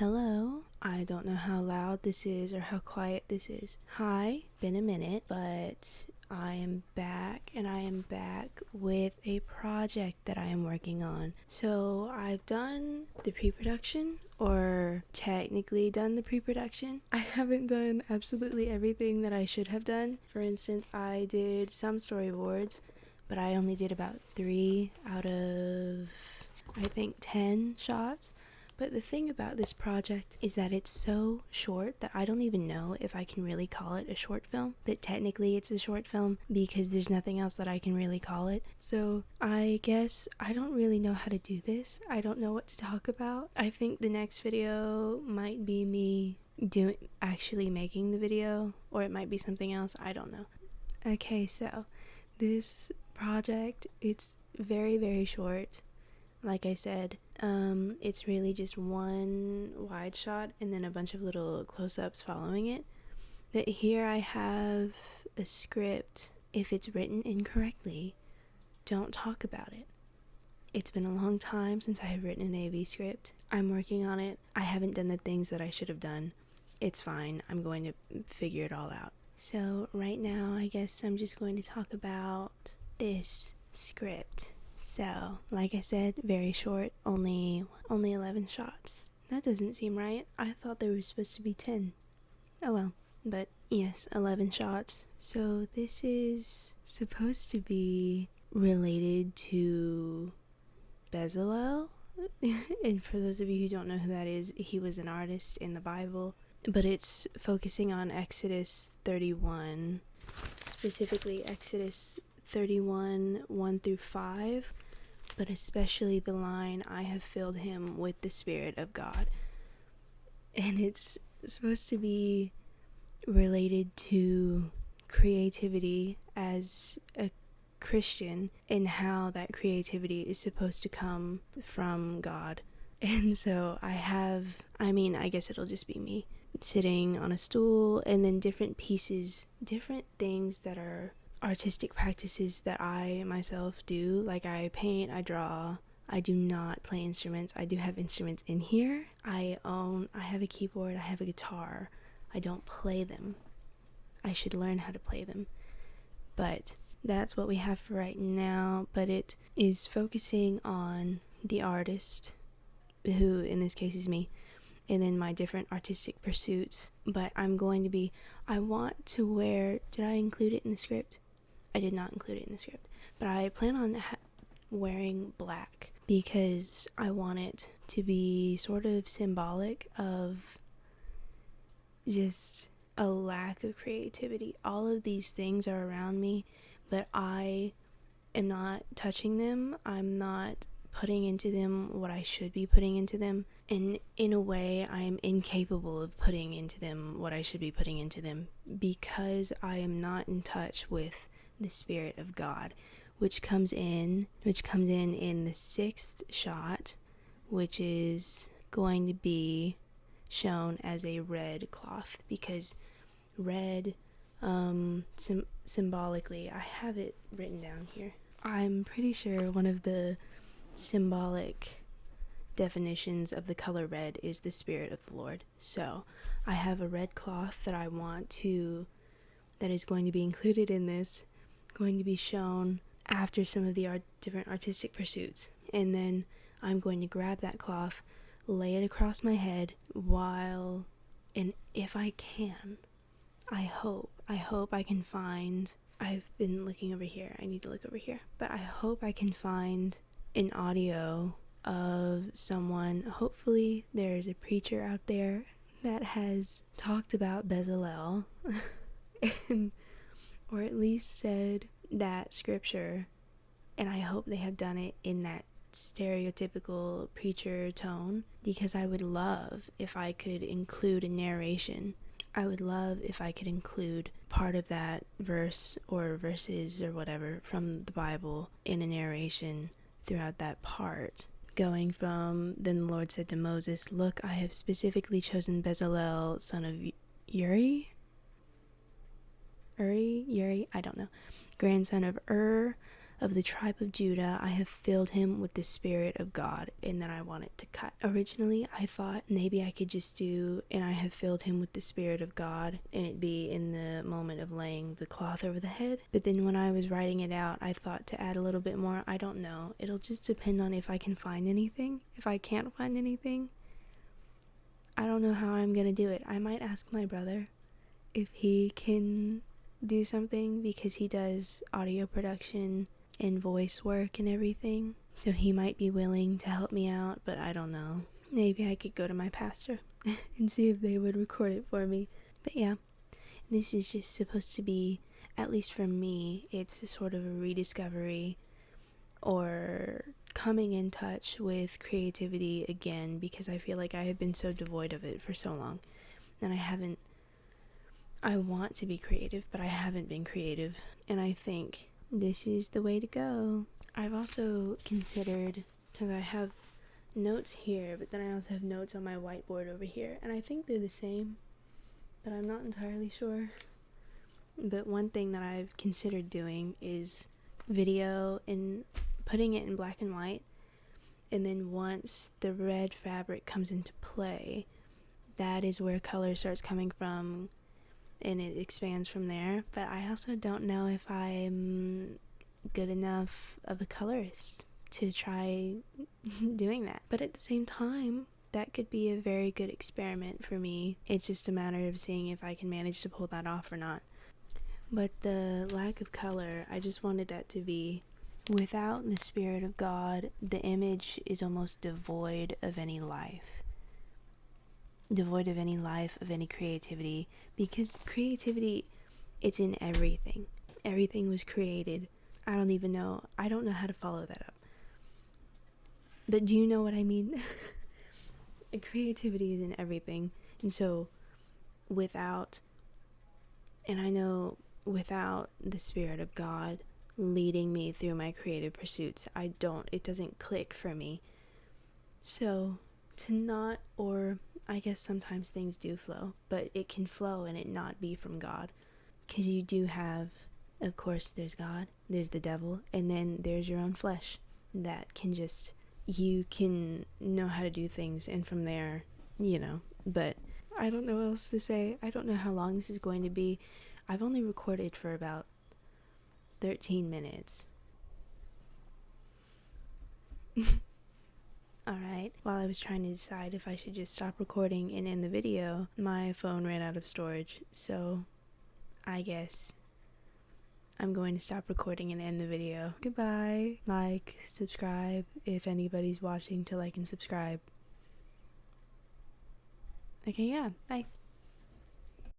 Hello. I don't know how loud this is or how quiet this is. Hi, been a minute, but I am back and I am back with a project that I am working on. So I've done the pre-production, or technically done the pre-production. I haven't done absolutely everything that I should have done. For instance, I did some storyboards, but I only did about 3 out of, I think, 10 shots. But the thing about this project is that it's so short that I don't even know if I can really call it a short film. But technically it's a short film because there's nothing else that I can really call it. So I guess I don't really know how to do this. I don't know what to talk about. I think the next video might be me actually making the video, or it might be something else. I don't know. Okay, so this project, it's very, very short. Like I said, it's really just one wide shot and then a bunch of little close-ups following it. But here I have a script. If it's written incorrectly, don't talk about it. It's been a long time since I have written an AV script. I'm working on it. I haven't done the things that I should have done. It's fine. I'm going to figure it all out. So right now, I guess I'm just going to talk about this script. So, like I said, very short, only 11 shots. That doesn't seem right. I thought there was supposed to be 10. Oh well, but yes, 11 shots. So this is supposed to be related to Bezalel. And for those of you who don't know who that is, he was an artist in the Bible. But it's focusing on Exodus 31, specifically Exodus 31, 1 through 5, but especially the line, "I have filled him with the Spirit of God." And it's supposed to be related to creativity as a Christian and how that creativity is supposed to come from God. And so I guess it'll just be me sitting on a stool, and then different pieces, different things that are artistic practices that I myself do. Like I paint, I draw. I do not play instruments. I do have instruments in here. I have a keyboard, I have a guitar. I don't play them. I should learn how to play them. But that's what we have for right now. But it is focusing on the artist, who in this case is me, and then my different artistic pursuits. But I want to wear, did I include it in the script? I did not include it in the script, but I plan on wearing black because I want it to be sort of symbolic of just a lack of creativity. All of these things are around me, but I am not touching them. I'm not putting into them what I should be putting into them. And in a way, I am incapable of putting into them what I should be putting into them because I am not in touch with the Spirit of God, which comes in the 6th shot, which is going to be shown as a red cloth, because red, symbolically, I have it written down here. I'm pretty sure one of the symbolic definitions of the color red is the Spirit of the Lord. So I have a red cloth that that is going to be included in this, going to be shown after some of the different artistic pursuits. And then I'm going to grab that cloth, lay it across my head and if I can, I hope I can find, I've been looking over here, I need to look over here, but I hope I can find an audio of someone. Hopefully there's a preacher out there that has talked about Bezalel or at least said that scripture, and I hope they have done it in that stereotypical preacher tone, because I would love if I could include a narration. I would love if I could include part of that verse or verses or whatever from the Bible in a narration throughout that part, going from, "Then the Lord said to Moses, look, I have specifically chosen Bezalel, son of Uri, I don't know, grandson of Ur, of the tribe of Judah, I have filled him with the Spirit of God. And then I want it to cut. Originally, I thought maybe I could just do, and I have filled him with the Spirit of God, and it be in the moment of laying the cloth over the head. But then when I was writing it out, I thought to add a little bit more. I don't know. It'll just depend on if I can find anything. If I can't find anything, I don't know how I'm gonna do it. I might ask my brother if he can do something, because he does audio production and voice work and everything, so he might be willing to help me out. But I don't know, maybe I could go to my pastor and see if they would record it for me. But yeah, this is just supposed to be, at least for me, it's a sort of a rediscovery or coming in touch with creativity again, because I feel like I have been so devoid of it for so long, and I want to be creative, but I haven't been creative, and I think this is the way to go. I've also considered, because I have notes here, but then I also have notes on my whiteboard over here, and I think they're the same, but I'm not entirely sure. But one thing that I've considered doing is video and putting it in black and white, and then once the red fabric comes into play, that is where color starts coming from, and it expands from there. But I also don't know if I'm good enough of a colorist to try doing that. But at the same time, that could be a very good experiment for me. It's just a matter of seeing if I can manage to pull that off or not. But the lack of color, I just wanted that to be, without the Spirit of God, the image is almost devoid of any life. Devoid of any life, of any creativity, because creativity, it's in everything. Everything was created. I don't know how to follow that up. But do you know what I mean? Creativity is in everything. And so without the Spirit of God leading me through my creative pursuits, it doesn't click for me. So I guess sometimes things do flow, but it can flow and it not be from God. Because you do have, of course, there's God, there's the devil, and then there's your own flesh that can you can know how to do things, and from there, but I don't know what else to say. I don't know how long this is going to be. I've only recorded for about 13 minutes. Alright, while I was trying to decide if I should just stop recording and end the video, my phone ran out of storage, so I guess I'm going to stop recording and end the video. Goodbye. Like, subscribe, if anybody's watching, to like and subscribe. Okay, yeah, bye.